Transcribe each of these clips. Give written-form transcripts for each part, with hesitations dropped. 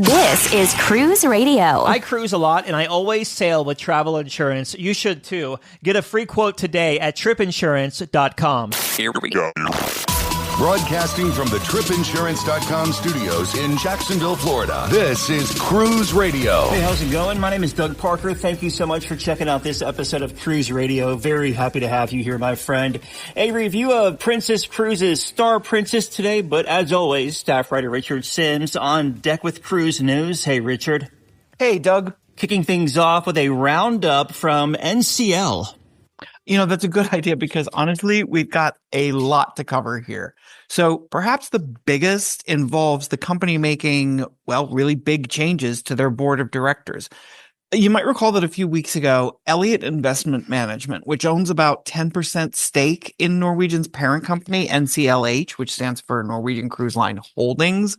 This is Cruise Radio. I cruise a lot, and I always sail with travel insurance. You should, too. Get a free quote today at tripinsurance.com. Here we go. Broadcasting from the tripinsurance.com studios in Jacksonville, Florida. This is Cruise Radio. Hey, how's it going? My name is Doug Parker. Thank you so much for checking out this episode of Cruise Radio. Very happy to have you here, my friend. A review of Princess Cruises' Star Princess today, but as always, staff writer Richard Sims on deck with cruise news. Hey, Richard. Hey, Doug. Kicking things off with a roundup from NCL. You know, that's a good idea because honestly, we've got a lot to cover here. So perhaps the biggest involves the company making, well, really big changes to their board of directors. You might recall that a few weeks ago, Elliott Investment Management, which owns about 10% stake in Norwegian's parent company, NCLH, which stands for Norwegian Cruise Line Holdings,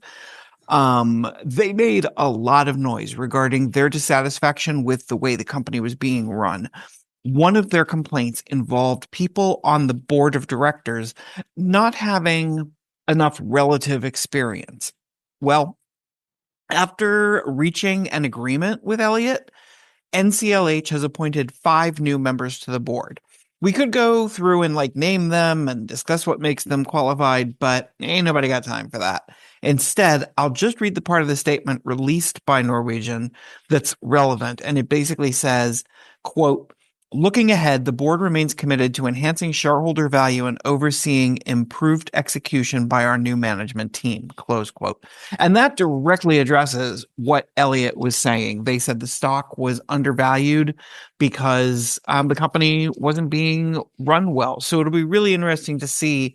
they made a lot of noise regarding their dissatisfaction with the way the company was being run. One of their complaints involved people on the board of directors not having enough relative experience. Well, after reaching an agreement with Elliott, NCLH has appointed 5 new members to the board. We could go through and name them and discuss what makes them qualified, but ain't nobody got time for that. Instead, I'll just read the part of the statement released by Norwegian that's relevant. And it basically says, quote, "Looking ahead, the board remains committed to enhancing shareholder value and overseeing improved execution by our new management team," close quote. And that directly addresses what Elliott was saying. They said the stock was undervalued because the company wasn't being run well. So it'll be really interesting to see,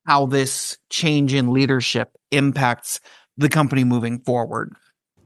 how this change in leadership impacts the company moving forward.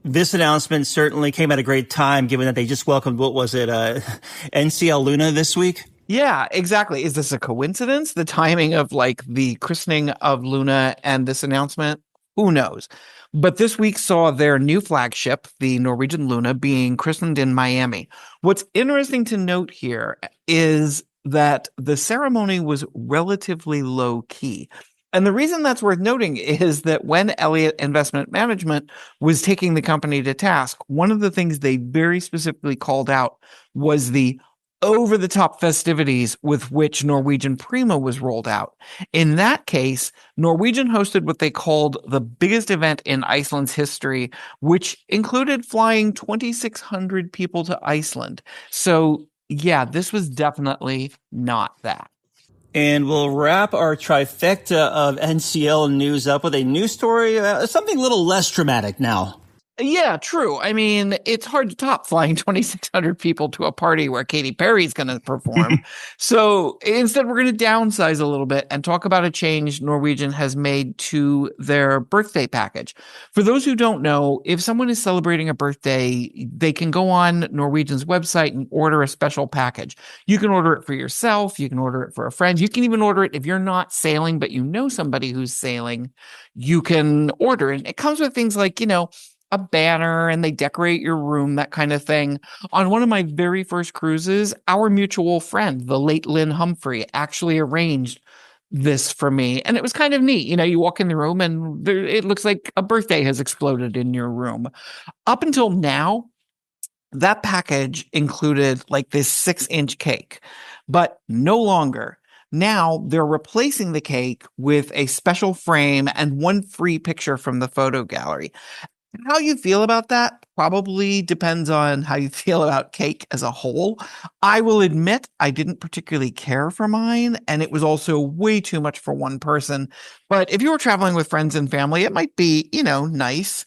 This announcement certainly came at a great time, given that they just welcomed, NCL Luna this week? Yeah, exactly. Is this a coincidence? The timing of the christening of Luna and this announcement? Who knows? But this week saw their new flagship, the Norwegian Luna, being christened in Miami. What's interesting to note here is that the ceremony was relatively low key. And the reason that's worth noting is that when Elliott Investment Management was taking the company to task, one of the things they very specifically called out was the over-the-top festivities with which Norwegian Prima was rolled out. In that case, Norwegian hosted what they called the biggest event in Iceland's history, which included flying 2,600 people to Iceland. So, yeah, this was definitely not that. And we'll wrap our trifecta of NCL news up with a news story, something a little less dramatic now. Yeah, true. I mean, it's hard to top flying 2,600 people to a party where Katy Perry's going to perform. So instead, we're going to downsize a little bit and talk about a change Norwegian has made to their birthday package. For those who don't know, if someone is celebrating a birthday, they can go on Norwegian's website and order a special package. You can order it for yourself. You can order it for a friend. You can even order it if you're not sailing, but you know somebody who's sailing. You can order it. It comes with things like, a banner, and they decorate your room, that kind of thing. On one of my very first cruises, our mutual friend, the late Lynn Humphrey, actually arranged this for me. And it was kind of neat. You walk in the room and it looks like a birthday has exploded in your room. Up until now, that package included this 6-inch cake, but no longer. Now they're replacing the cake with a special frame and one free picture from the photo gallery. How you feel about that probably depends on how you feel about cake as a whole. I will admit I didn't particularly care for mine, and it was also way too much for one person. But if you were traveling with friends and family, it might be, nice.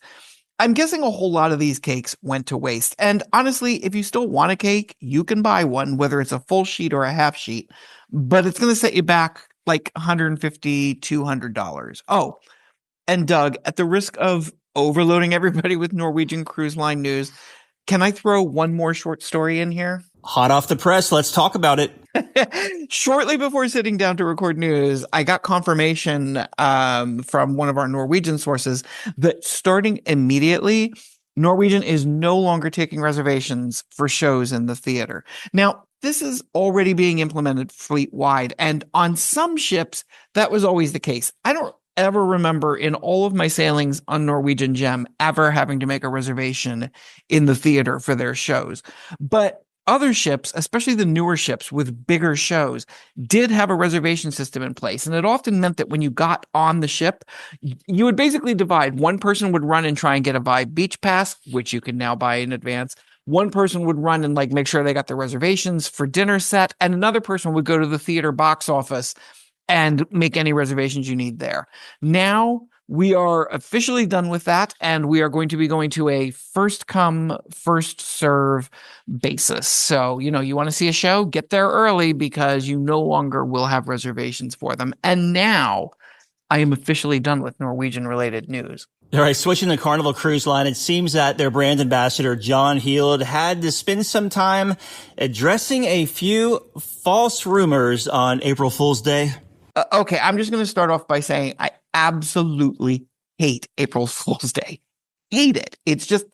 I'm guessing a whole lot of these cakes went to waste. And honestly, if you still want a cake, you can buy one, whether it's a full sheet or a half sheet. But it's going to set you back $150, $200. Oh, and Doug, at the risk of overloading everybody with Norwegian Cruise Line news, can I throw one more short story in here? Hot off the press. Let's talk about it. Shortly before sitting down to record news, I got confirmation from one of our Norwegian sources that starting immediately, Norwegian is no longer taking reservations for shows in the theater. Now, this is already being implemented fleet-wide, and on some ships, that was always the case. I don't ever remember in all of my sailings on Norwegian Gem ever having to make a reservation in the theater for their shows. But other ships, especially the newer ships with bigger shows, did have a reservation system in place. And it often meant that when you got on the ship, you would basically divide. One person would run and try and get a Vibe Beach Pass, which you can now buy in advance. One person would run and make sure they got their reservations for dinner set. And another person would go to the theater box office and make any reservations you need there. Now we are officially done with that, and we are going to be going to a first come, first serve basis. So, you want to see a show, get there early because you no longer will have reservations for them. And now I am officially done with Norwegian related news. All right, switching to Carnival Cruise Line, it seems that their brand ambassador, John Heald, had to spend some time addressing a few false rumors on April Fool's Day. Okay, I'm just going to start off by saying I absolutely hate April Fool's Day. Hate it. It's just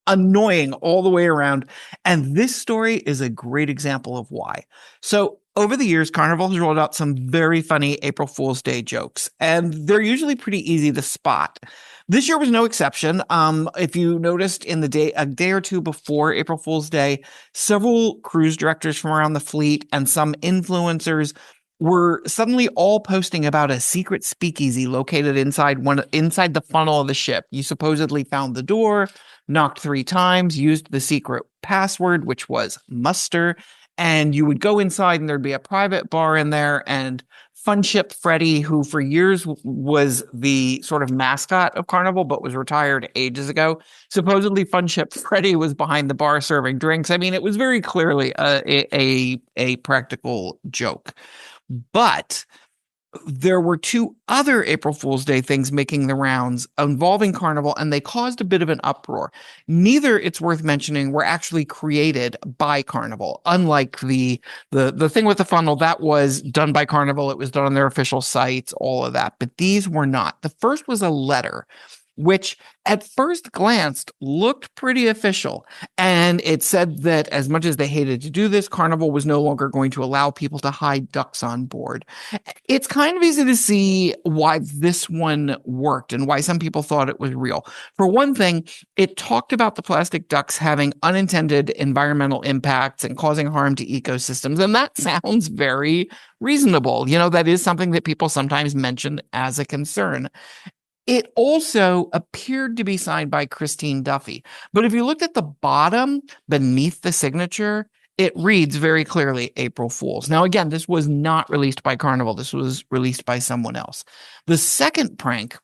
annoying all the way around. And this story is a great example of why. So over the years, Carnival has rolled out some very funny April Fool's Day jokes, and they're usually pretty easy to spot. This year was no exception. If you noticed a day or two before April Fool's Day, several cruise directors from around the fleet and some influencers were suddenly all posting about a secret speakeasy located inside the funnel of the ship. You supposedly found the door, knocked 3 times, used the secret password, which was muster, and you would go inside and there'd be a private bar in there, and Fun Ship Freddy, who for years was the sort of mascot of Carnival but was retired ages ago, supposedly Fun Ship Freddy was behind the bar serving drinks. I mean, it was very clearly a practical joke. But there were 2 other April Fool's Day things making the rounds involving Carnival, and they caused a bit of an uproar. Neither, it's worth mentioning, were actually created by Carnival. Unlike the thing with the funnel, that was done by Carnival. It was done on their official sites, all of that. But these were not. The first was a letter, which at first glanced looked pretty official. And it said that as much as they hated to do this, Carnival was no longer going to allow people to hide ducks on board. It's kind of easy to see why this one worked and why some people thought it was real. For one thing, it talked about the plastic ducks having unintended environmental impacts and causing harm to ecosystems. And that sounds very reasonable. That is something that people sometimes mention as a concern. It also appeared to be signed by Christine Duffy. But if you looked at the bottom beneath the signature, it reads very clearly April Fool's. Now, again, this was not released by Carnival. This was released by someone else. The second prank,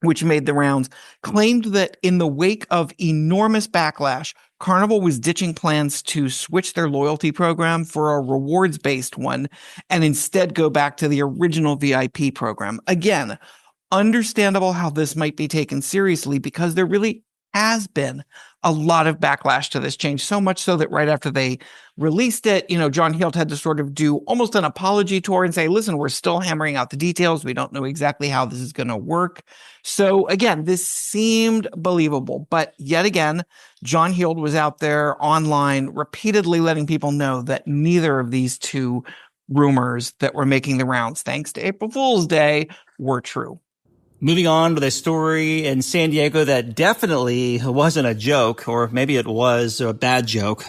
which made the rounds, claimed that in the wake of enormous backlash, Carnival was ditching plans to switch their loyalty program for a rewards-based one and instead go back to the original VIP program. Again, understandable how this might be taken seriously because there really has been a lot of backlash to this change, so much so that right after they released it, John Heald had to sort of do almost an apology tour and say, listen, we're still hammering out the details. We don't know exactly how this is going to work. So again, this seemed believable, but yet again, John Heald was out there online repeatedly letting people know that neither of these 2 rumors that were making the rounds, thanks to April Fool's Day, were true. Moving on with a story in San Diego that definitely wasn't a joke, or maybe it was a bad joke.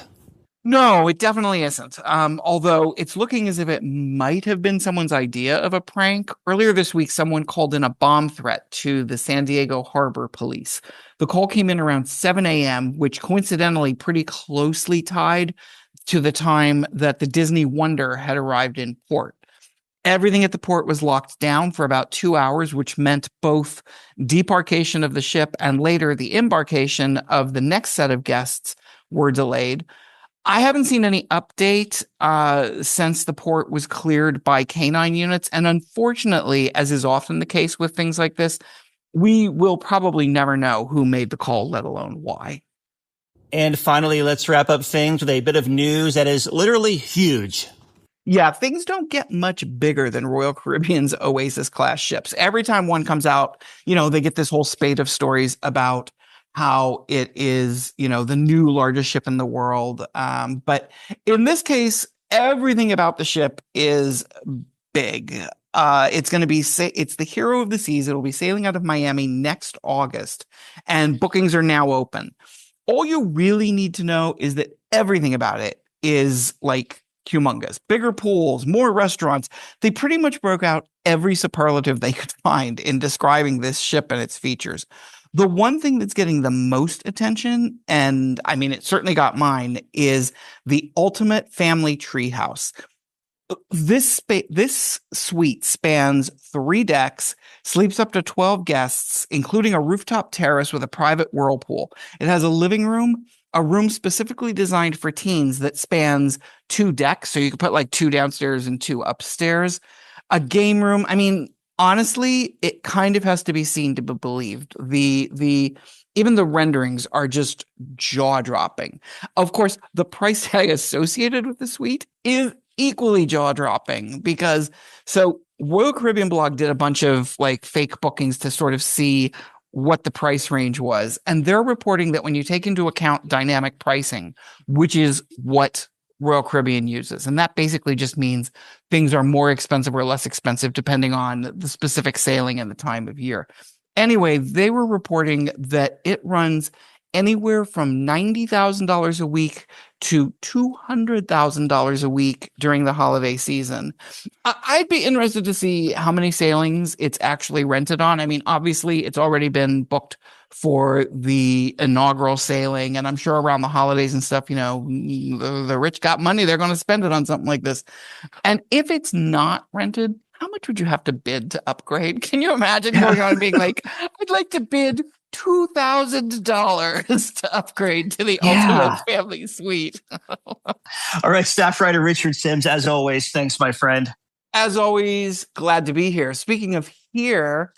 No, it definitely isn't. Although it's looking as if it might have been someone's idea of a prank. Earlier this week, someone called in a bomb threat to the San Diego Harbor Police. The call came in around 7 a.m., which coincidentally pretty closely tied to the time that the Disney Wonder had arrived in port. Everything at the port was locked down for about 2 hours, which meant both debarkation of the ship and later the embarkation of the next set of guests were delayed. I haven't seen any update since the port was cleared by canine units. And unfortunately, as is often the case with things like this, we will probably never know who made the call, let alone why. And finally, let's wrap up things with a bit of news that is literally huge. Yeah, things don't get much bigger than Royal Caribbean's Oasis class ships. Every time one comes out, they get this whole spate of stories about how it is, the new largest ship in the world. But in this case, everything about the ship is big. It's going to be it's the hero of the seas. It'll be sailing out of Miami next August, and bookings are now open. All you really need to know is that everything about it is like humongous. Bigger pools, more restaurants. They pretty much broke out every superlative they could find in describing this ship and its features. The one thing that's getting the most attention, and I mean, it certainly got mine, is the ultimate family treehouse. This suite spans 3 decks, sleeps up to 12 guests, including a rooftop terrace with a private whirlpool. It has a living room, a room specifically designed for teens that spans 2 decks, so you can put like 2 downstairs and 2 upstairs, a game room. I mean, honestly, it kind of has to be seen to be believed. Even the renderings are just jaw-dropping. Of course, the price tag associated with the suite is equally jaw-dropping because Royal Caribbean Blog did a bunch of like fake bookings to sort of see what the price range was. And they're reporting that when you take into account dynamic pricing, which is what Royal Caribbean uses, and that basically just means things are more expensive or less expensive depending on the specific sailing and the time of year. Anyway, they were reporting that it runs anywhere from $90,000 a week to $200,000 a week during the holiday season. I'd be interested to see how many sailings it's actually rented on. I mean, obviously, it's already been booked for the inaugural sailing, and I'm sure around the holidays and stuff, you know, the rich got money, they're going to spend it on something like this. And if it's not rented, how much would you have to bid to upgrade? Can you imagine going on and being like, I'd like to bid $2,000 to upgrade to the ultimate family suite? All right, staff writer Richard Sims, as always, thanks, my friend. As always, glad to be here. Speaking of here,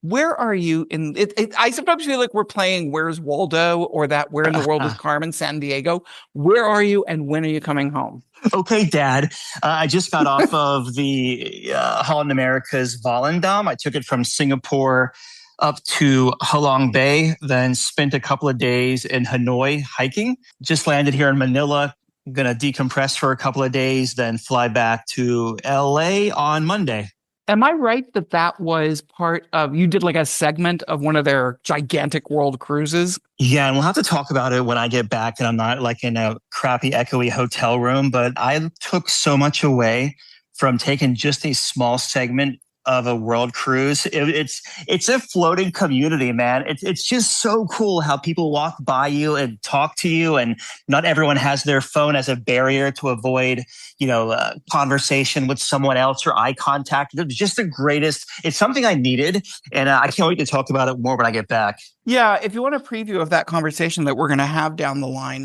where are you in it? I sometimes feel like we're playing Where's Waldo or that Where in the World is Carmen San Diego. Where are you and when are you coming home? Okay, Dad. I just got off of the Holland America's Volendam. I took it from Singapore up to Halong Bay, then spent a couple of days in Hanoi hiking. Just landed here in Manila. I'm going to decompress for a couple of days, then fly back to LA on Monday. Am I right that was part of, you did like a segment of one of their gigantic world cruises? Yeah, and we'll have to talk about it when I get back and I'm not like in a crappy, echoey hotel room, but I took so much away from taking just a small segment of a world cruise. It's a floating community, man. It's just so cool how people walk by you and talk to you, and not everyone has their phone as a barrier to avoid, conversation with someone else or eye contact. It's just the greatest. It's something I needed, and I can't wait to talk about it more when I get back. Yeah, if you want a preview of that conversation that we're going to have down the line,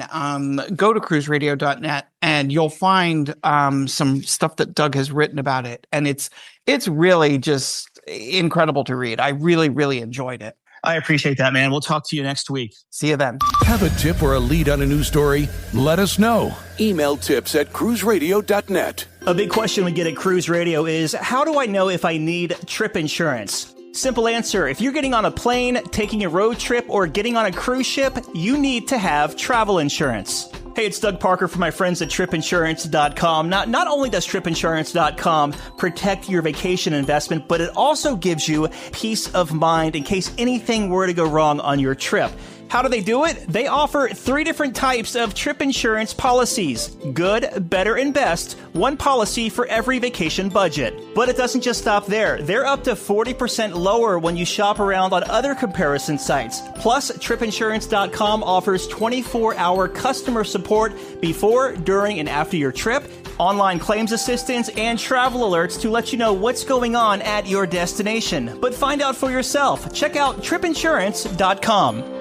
go to cruiseradio.net and you'll find some stuff that Doug has written about it. And it's really just incredible to read. I really, really enjoyed it. I appreciate that, man. We'll talk to you next week. See you then. Have a tip or a lead on a news story? Let us know. Email tips@cruiseradio.net. A big question we get at Cruise Radio is, how do I know if I need trip insurance? Simple answer. If you're getting on a plane, taking a road trip, or getting on a cruise ship, you need to have travel insurance. Hey, it's Doug Parker from my friends at tripinsurance.com. Not only does tripinsurance.com protect your vacation investment, but it also gives you peace of mind in case anything were to go wrong on your trip. How do they do it? They offer 3 different types of trip insurance policies. Good, better, and best. One policy for every vacation budget. But it doesn't just stop there. They're up to 40% lower when you shop around on other comparison sites. Plus, tripinsurance.com offers 24-hour customer support before, during, and after your trip, online claims assistance, and travel alerts to let you know what's going on at your destination. But find out for yourself. Check out tripinsurance.com.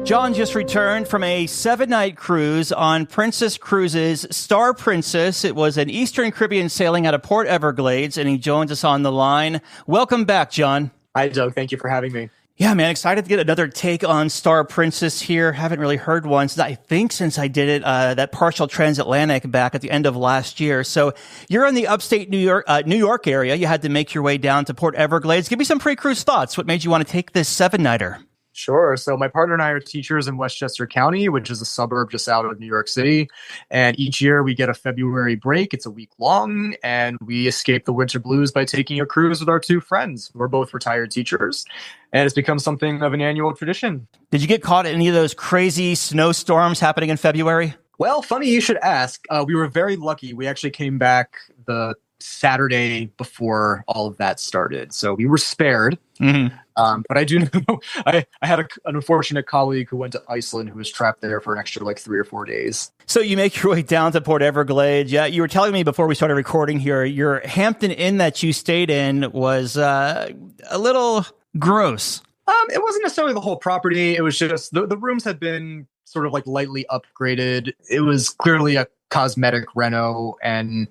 John just returned from a 7-night cruise on Princess Cruises' Star Princess. It was an Eastern Caribbean sailing out of Port Everglades, and he joins us on the line. Welcome back, John. Hi, Doug. Thank you for having me. Yeah, man, excited to get another take on Star Princess here. Haven't really heard one since I did it, that partial transatlantic back at the end of last year. So you're in the upstate New York area. You had to make your way down to Port Everglades. Give me some pre-cruise thoughts. What made you want to take this 7-nighter? Sure. So my partner and I are teachers in Westchester County, which is a suburb just out of New York City. And each year we get a February break. It's a week long, and we escape the winter blues by taking a cruise with our two friends. We're both retired teachers, and it's become something of an annual tradition. Did you get caught in any of those crazy snowstorms happening in February? Well, funny you should ask. We were very lucky. We actually came back the Saturday before all of that started. So we were spared. Mm-hmm. But I do know I had an unfortunate colleague who went to Iceland who was trapped there for an extra 3 or 4 days. So you make your way down to Port Everglades. Yeah, you were telling me before we started recording here, your Hampton Inn that you stayed in was a little gross. It wasn't necessarily the whole property. It was just the rooms had been sort of lightly upgraded. It was clearly a cosmetic reno, and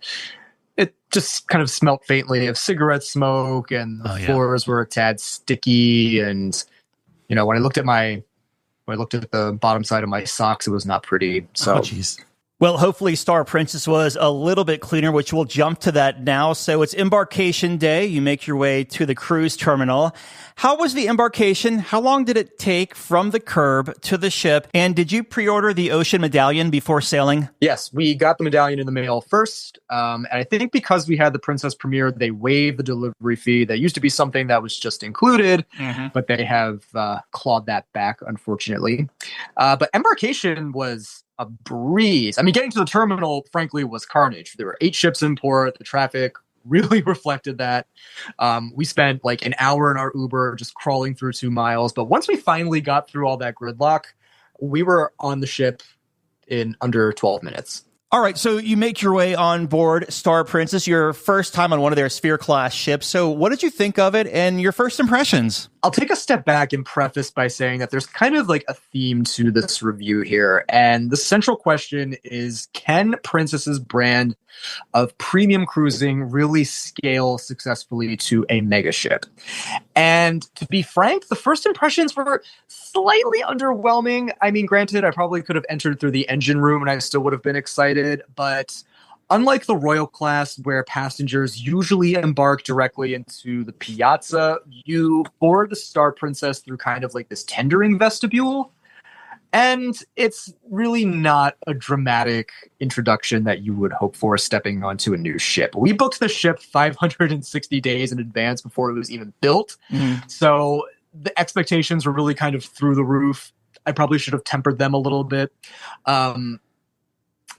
it just kind of smelt faintly of cigarette smoke, and the floors were a tad sticky. And, when I looked at the bottom side of my socks, it was not pretty. So, Well, hopefully Star Princess was a little bit cleaner, which we'll jump to that now. So it's embarkation day. You make your way to the cruise terminal. How was the embarkation? How long did it take from the curb to the ship? And did you pre-order the ocean medallion before sailing? Yes, we got the medallion in the mail first. And I think because we had the Princess premiere, they waived the delivery fee. That used to be something that was just included, but they have clawed that back, unfortunately. But embarkation was a breeze. I mean, getting to the terminal, frankly, was carnage. There were 8 ships in port. The traffic really reflected that. We spent an hour in our Uber just crawling through 2 miles. But once we finally got through all that gridlock, we were on the ship in under 12 minutes. All right, so you make your way on board Star Princess, your first time on one of their Sphere-class ships. So what did you think of it and your first impressions? I'll take a step back and preface by saying that there's kind of a theme to this review here. And the central question is, can Princess's brand of premium cruising really scale successfully to a mega ship? And to be frank, the first impressions were slightly underwhelming. I mean, granted, I probably could have entered through the engine room and I still would have been excited, but unlike the Royal class, where passengers usually embark directly into the piazza, you board the Star Princess through kind of this tendering vestibule. And it's really not a dramatic introduction that you would hope for stepping onto a new ship. We booked the ship 560 days in advance before it was even built. So the expectations were really kind of through the roof. I probably should have tempered them a little bit.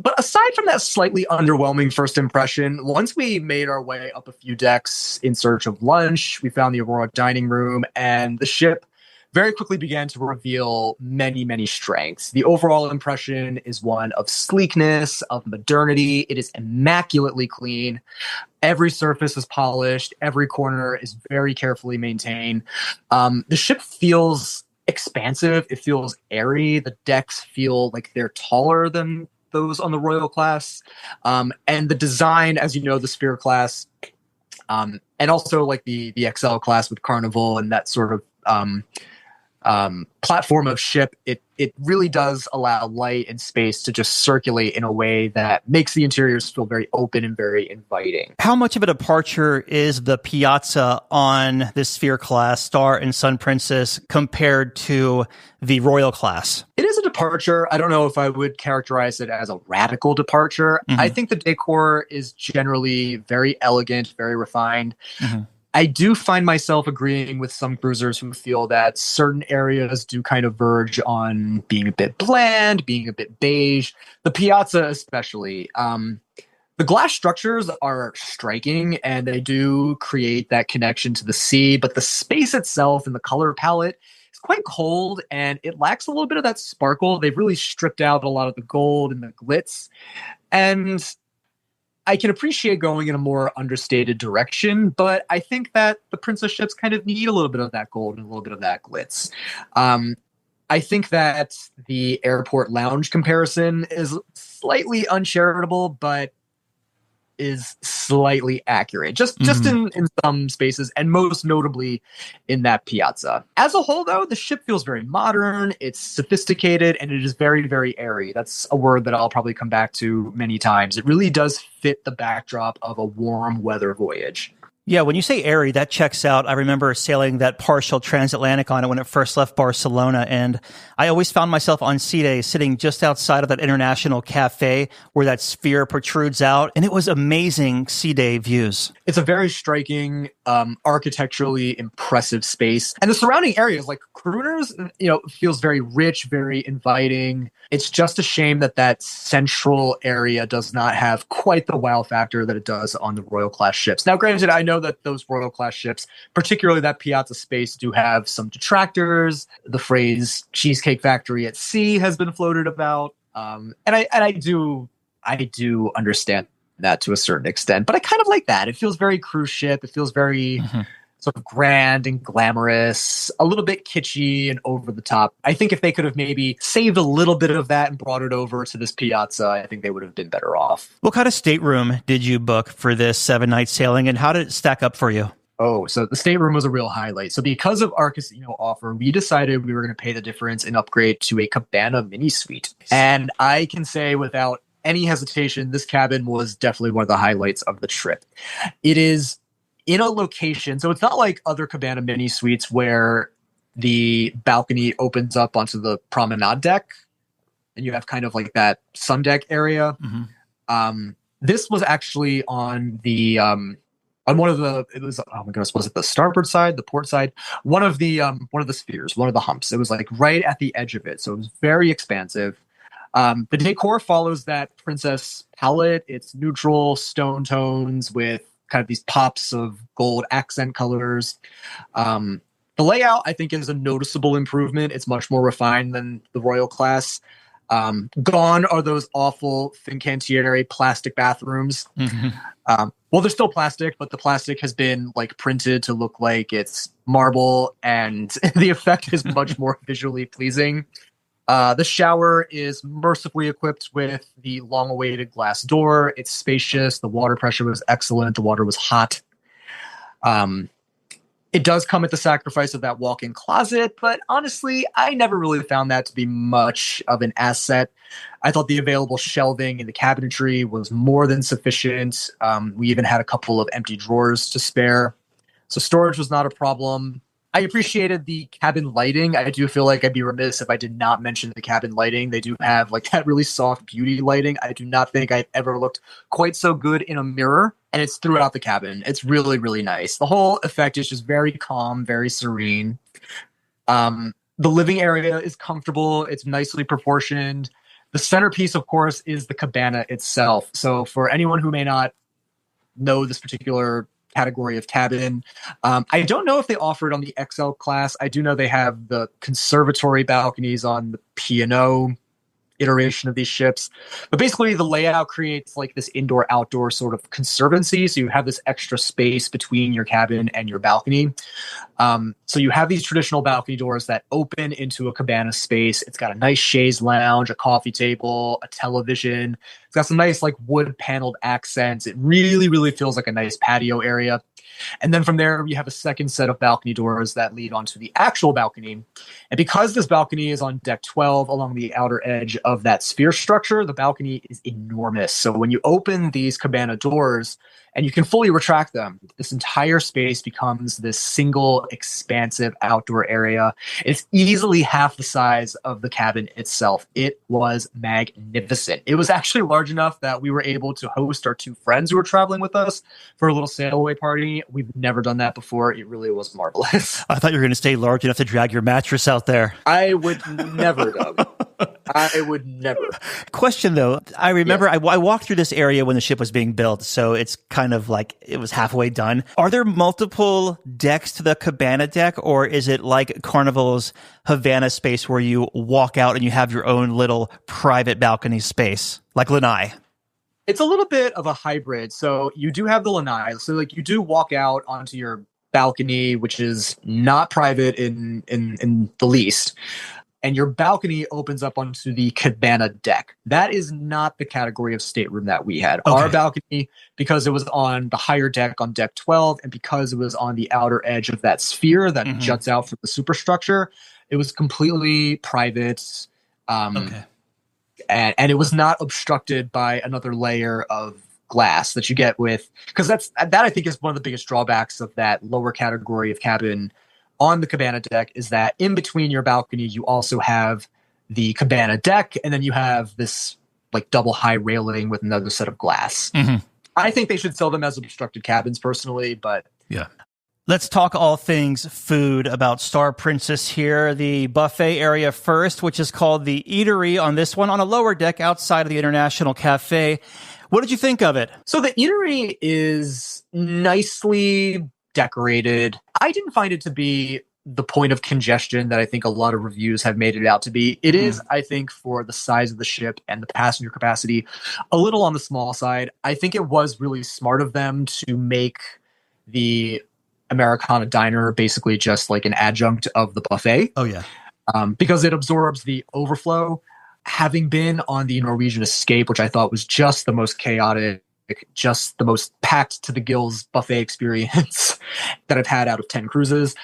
But aside from that slightly underwhelming first impression, once we made our way up a few decks in search of lunch, we found the Aurora dining room, and the ship very quickly began to reveal many, many strengths. The overall impression is one of sleekness, of modernity. It is immaculately clean. Every surface is polished. Every corner is very carefully maintained. The ship feels expansive. It feels airy. The decks feel like they're taller than those on the Royal class. And the design, as you know, the Sphere class, and also the XL class with Carnival and that sort of platform of ship, it really does allow light and space to just circulate in a way that makes the interiors feel very open and very inviting. How much of a departure is the piazza on this Sphere class Star and Sun Princess compared to the Royal class? It is a departure. I don't know if I would characterize it as a radical departure. I think the decor is generally very elegant, very refined. I do find myself agreeing with some cruisers who feel that certain areas do kind of verge on being a bit bland, being a bit beige. The piazza especially. The glass structures are striking and they do create that connection to the sea, but the space itself and the color palette is quite cold and it lacks a little bit of that sparkle. They've really stripped out a lot of the gold and the glitz. And I can appreciate going in a more understated direction, but I think that the Princess ships kind of need a little bit of that gold and a little bit of that glitz. I think that the airport lounge comparison is slightly uncharitable, but is slightly accurate, just in some spaces, and most notably in that piazza. As a whole, though, the ship feels very modern, it's sophisticated, and it is very, very airy. That's a word that I'll probably come back to many times. It really does fit the backdrop of a warm weather voyage. Yeah, when you say airy, that checks out. I remember sailing that partial transatlantic on it when it first left Barcelona, and I always found myself on sea day sitting just outside of that international cafe where that sphere protrudes out, and it was amazing sea day views. It's a very striking, architecturally impressive space. And the surrounding areas, like Crooners, feels very rich, very inviting. It's just a shame that that central area does not have quite the wow factor that it does on the Royal Class ships. Now, granted, I know that those Royal Class ships, particularly that Piazza space, do have some detractors. The phrase "Cheesecake Factory at Sea" has been floated about, and I do understand that to a certain extent, but I kind of like that. It feels very cruise ship. It feels very sort of grand and glamorous, a little bit kitschy and over the top. I think if they could have maybe saved a little bit of that and brought it over to this Piazza, I think they would have been better off. What kind of stateroom did you book for this 7-night sailing, and how did it stack up for you? Oh, so the stateroom was a real highlight. So because of our casino offer, we decided we were going to pay the difference and upgrade to a cabana mini suite. And I can say without any hesitation, this cabin was definitely one of the highlights of the trip. It is in a location, so it's not like other cabana mini suites where the balcony opens up onto the promenade deck and you have kind of like that sun deck area. This was actually on the on one of the, it was, oh my goodness, was it the starboard side, the port side, one of the spheres, one of the humps. It was like right at the edge of it, so it was very expansive. The decor follows that princess palette. It's neutral stone tones with kind of these pops of gold accent colors. The layout, I think, is a noticeable improvement. It's much more refined than the Royal Class. Gone are those awful Fincantieri plastic bathrooms. Well, they're still plastic, but the plastic has been like printed to look like it's marble, and the effect is much more visually pleasing. The shower is mercifully equipped with the long-awaited glass door. It's spacious. The water pressure was excellent. The water was hot. It does come at the sacrifice of that walk-in closet, but honestly, I never really found that to be much of an asset. I thought the available shelving in the cabinetry was more than sufficient. We even had a couple of empty drawers to spare, so storage was not a problem. I appreciated the cabin lighting. I do feel like I'd be remiss if I did not mention the cabin lighting. They do have like that really soft beauty lighting. I do not think I've ever looked quite so good in a mirror, and it's throughout the cabin. It's really, really nice. The whole effect is just very calm, very serene. The living area is comfortable. It's nicely proportioned. The centerpiece, of course, is the cabana itself. So for anyone who may not know this particular category of cabin, I don't know if they offer it on the XL class. I do know they have the conservatory balconies on the P&O iteration of these ships, but basically the layout creates like this indoor-outdoor sort of conservancy, so you have this extra space between your cabin and your balcony. So you have these traditional balcony doors that open into a cabana space. It's got a nice chaise lounge, a coffee table, a television. It's got some nice like wood paneled accents. It really, really feels like a nice patio area. And then from there, you have a second set of balcony doors that lead onto the actual balcony. And because this balcony is on deck 12 along the outer edge of that sphere structure, the balcony is enormous. So when you open these cabana doors and you can fully retract them, this entire space becomes this single expansive outdoor area. It's easily half the size of the cabin itself. It was magnificent. It was actually large enough that we were able to host our two friends who were traveling with us for a little sail away party. We've never done that before. It really was marvelous. I thought you were going to stay large enough to drag your mattress out there. I would never, Doug. I would never. Question though, I remember yes. I walked through this area when the ship was being built, so it's kind of like it was halfway done. Are there multiple decks to the cabana deck, or is it like Carnival's Havana space where you walk out and you have your own little private balcony space, like Lanai? It's a little bit of a hybrid. So you do have the lanai. So like you do walk out onto your balcony, which is not private in the least. And your balcony opens up onto the cabana deck. That is not the category of stateroom that we had. Okay. Our balcony, because it was on the higher deck on deck 12, and because it was on the outer edge of that sphere that juts out from the superstructure, it was completely private. Okay. And it was not obstructed by another layer of glass that you get with, because that I think is one of the biggest drawbacks of that lower category of cabin on the cabana deck, is that in between your balcony, you also have the cabana deck, and then you have this like double high railing with another set of glass. I think they should sell them as obstructed cabins personally, but yeah. Let's talk all things food about Star Princess here. The buffet area first, which is called the Eatery on this one, on a lower deck outside of the International Cafe. What did you think of it? So the Eatery is nicely decorated. I didn't find it to be the point of congestion that I think a lot of reviews have made it out to be. It is, I think, for the size of the ship and the passenger capacity, a little on the small side. I think it was really smart of them to make the Americana diner basically just like an adjunct of the buffet. Oh, yeah. Because it absorbs the overflow. Having been on the Norwegian Escape, which I thought was just the most chaotic, just the most packed to the gills buffet experience that I've had out of 10 cruises,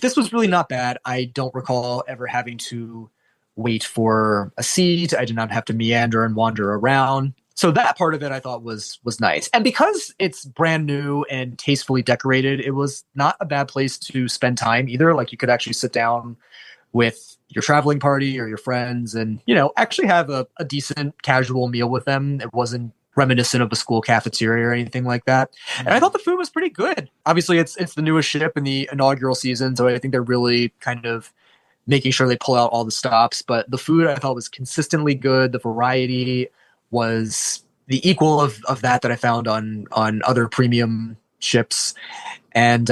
this was really not bad. I don't recall ever having to wait for a seat. I did not have to meander and wander around. So that part of it I thought was nice. And because it's brand new and tastefully decorated, it was not a bad place to spend time either. Like, you could actually sit down with your traveling party or your friends and, you know, actually have a decent casual meal with them. It wasn't reminiscent of a school cafeteria or anything like that. And I thought the food was pretty good. Obviously, it's the newest ship in the inaugural season, so I think they're really kind of making sure they pull out all the stops. But the food I thought was consistently good. The variety was the equal of that I found on other premium ships, and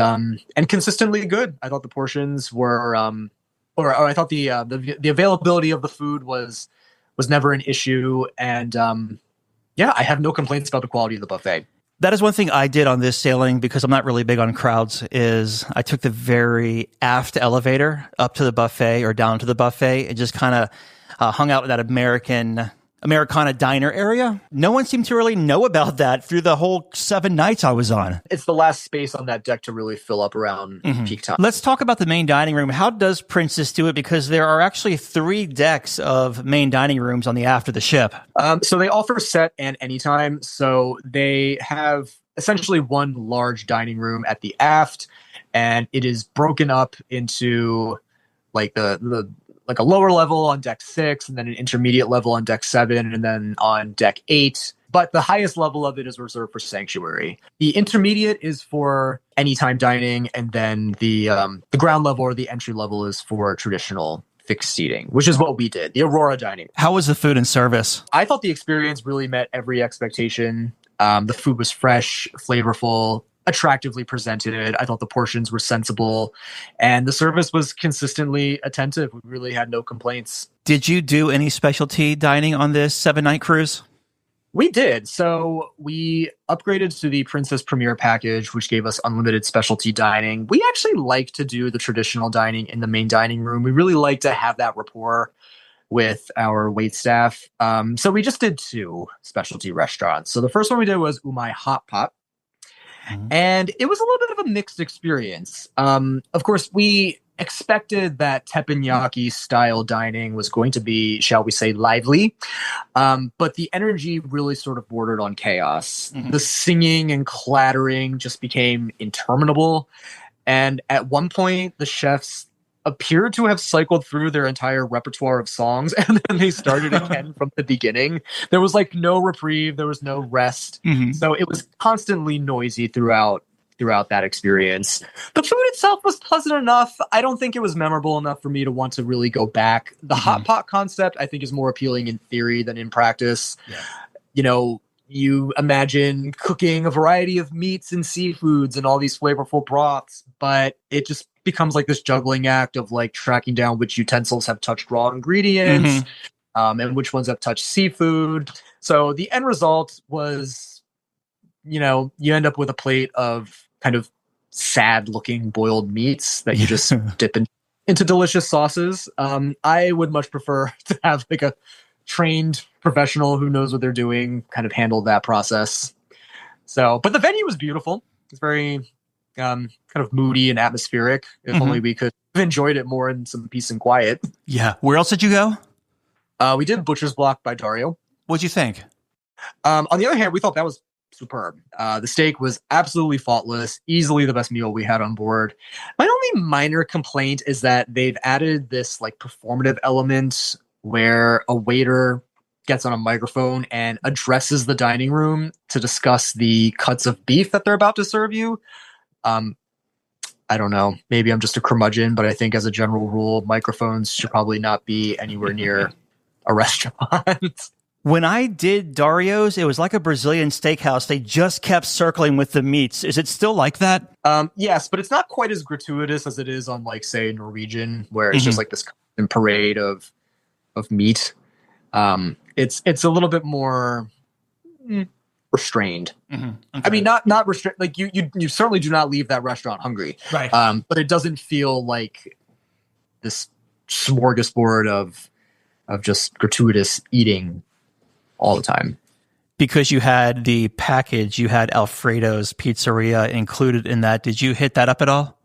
consistently good. I thought the portions were, or I thought the availability of the food was never an issue, and yeah, I have no complaints about the quality of the buffet. That is one thing I did on this sailing, because I'm not really big on crowds, is I took the very aft elevator up to the buffet or down to the buffet and just kind of hung out with that Americana diner area. No one seemed to really know about that through the whole 7 nights I was on. It's the last space on that deck to really fill up around peak time. Let's talk about the main dining room. How does Princess do it? Because there are actually 3 decks of main dining rooms on the aft of the ship. So they offer set and anytime. So they have essentially one large dining room at the aft, and it is broken up into like like a lower level on deck 6, and then an intermediate level on deck 7, and then on deck 8. But the highest level of it is reserved for sanctuary. The intermediate is for anytime dining, and then the ground level or the entry level is for traditional fixed seating, which is what we did, the Aurora dining. How was the food and service? I thought the experience really met every expectation. The food was fresh, flavorful, attractively presented. I thought the portions were sensible, and the service was consistently attentive. We really had no complaints. Did you do any specialty dining on this 7-night cruise? We did. So we upgraded to the Princess Premier package, which gave us unlimited specialty dining. We actually like to do the traditional dining in the main dining room. We really like to have that rapport with our waitstaff. So we just did 2 specialty restaurants. So the first one we did was Umai Hot Pot. And it was a little bit of a mixed experience. Of course, we expected that teppanyaki style dining was going to be, shall we say, lively. But the energy really sort of bordered on chaos. The singing and clattering just became interminable. And at one point, the chefs appeared to have cycled through their entire repertoire of songs, and then they started again from the beginning. There was like no reprieve, there was no rest. So it was constantly noisy throughout that experience. The food itself was pleasant enough. I don't think it was memorable enough for me to want to really go back. The hot pot concept, I think, is more appealing in theory than in practice. You know, you imagine cooking a variety of meats and seafoods and all these flavorful broths, but it just becomes like this juggling act of like tracking down which utensils have touched raw ingredients and which ones have touched seafood. So the end result was, you know, you end up with a plate of kind of sad looking boiled meats that you just dip into delicious sauces. I would much prefer to have like a trained professional who knows what they're doing kind of handle that process. So, but the venue was beautiful. It's very kind of moody and atmospheric. If only we could have enjoyed it more in some peace and quiet. Yeah. Where else did you go? We did Butcher's Block by Dario. What'd you think? On the other hand, we thought that was superb. The steak was absolutely faultless, easily the best meal we had on board. My only minor complaint is that they've added this like performative element where a waiter gets on a microphone and addresses the dining room to discuss the cuts of beef that they're about to serve you. I don't know. Maybe I'm just a curmudgeon, but I think as a general rule, microphones should probably not be anywhere near a restaurant. When I did Dario's, it was like a Brazilian steakhouse. They just kept circling with the meats. Is it still like that? Yes, but it's not quite as gratuitous as it is on, like, say, Norwegian, where it's just like this constant parade of meat. It's a little bit more restrained. Okay. I mean, not restrained. Like you certainly do not leave that restaurant hungry, right? But it doesn't feel like this smorgasbord of just gratuitous eating all the time. Because you had the package, you had Alfredo's Pizzeria included in that. Did you hit that up at all?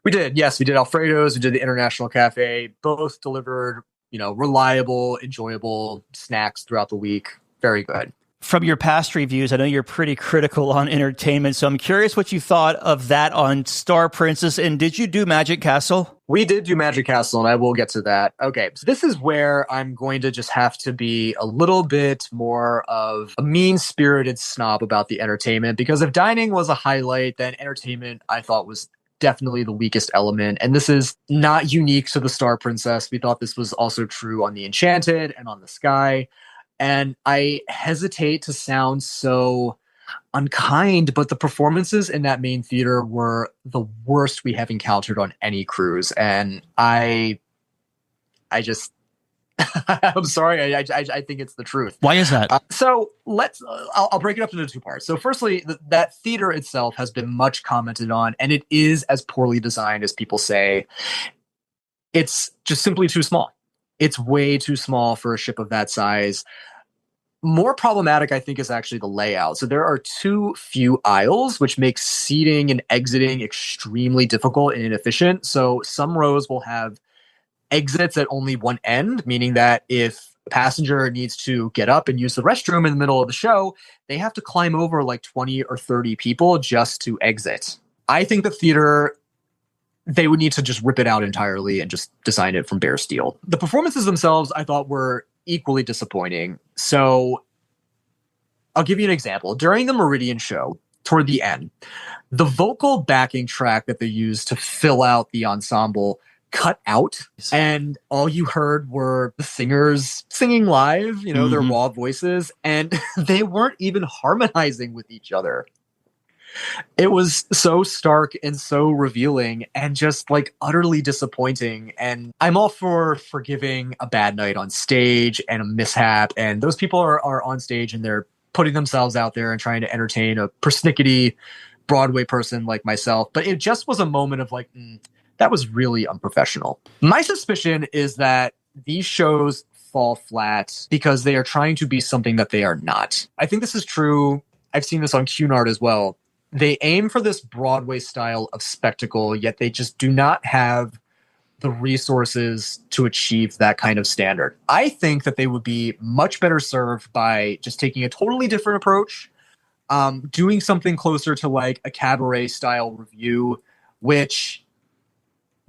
We did. Yes, we did Alfredo's. We did the International Cafe. Both delivered, reliable, enjoyable snacks throughout the week. Very good. From your past reviews, I know you're pretty critical on entertainment, so I'm curious what you thought of that on Star Princess, and did you do Magic Castle? We did do Magic Castle, and I will get to that. Okay, so this is where I'm going to just have to be a little bit more of a mean-spirited snob about the entertainment, because if dining was a highlight, then entertainment, I thought, was definitely the weakest element. And this is not unique to the Star Princess. We thought this was also true on the Enchanted and on the Sky. And I hesitate to sound so unkind, but the performances in that main theater were the worst we have encountered on any cruise. And I just, I'm sorry. I think it's the truth. Why is that? So I'll break it up into two parts. So firstly, that theater itself has been much commented on, and it is as poorly designed as people say. It's just simply too small. It's way too small for a ship of that size. More problematic, I think, is actually the layout. So there are too few aisles, which makes seating and exiting extremely difficult and inefficient. So some rows will have exits at only one end, meaning that if a passenger needs to get up and use the restroom in the middle of the show, they have to climb over like 20 or 30 people just to exit. I think the theater, they would need to just rip it out entirely and just design it from bare steel. The performances themselves, I thought, were equally disappointing. So I'll give you an example. During the Meridian show, toward the end, the vocal backing track that they used to fill out the ensemble cut out, and all you heard were the singers singing live, their raw voices, and they weren't even harmonizing with each other. It was so stark and so revealing and just like utterly disappointing. And I'm all for forgiving a bad night on stage and a mishap. And those people are on stage and they're putting themselves out there and trying to entertain a persnickety Broadway person like myself. But it just was a moment of like, that was really unprofessional. My suspicion is that these shows fall flat because they are trying to be something that they are not. I think this is true. I've seen this on Cunard as well. They aim for this Broadway style of spectacle, yet they just do not have the resources to achieve that kind of standard. I think that they would be much better served by just taking a totally different approach, doing something closer to like a cabaret style review, which,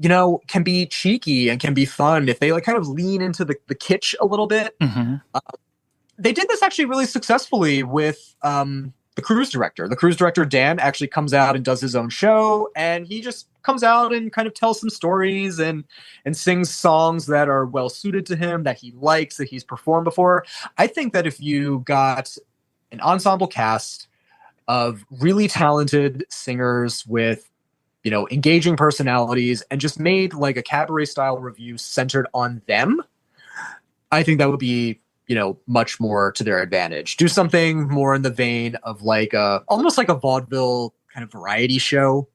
can be cheeky and can be fun if they like kind of lean into the kitsch a little bit. They did this actually really successfully with the cruise director. The cruise director, Dan, actually comes out and does his own show, and he just comes out and kind of tells some stories and sings songs that are well suited to him, that he likes, that he's performed before. I think that if you got an ensemble cast of really talented singers with, engaging personalities and just made like a cabaret style review centered on them, I think that would be much more to their advantage. Do something more in the vein of like almost like a vaudeville kind of variety show.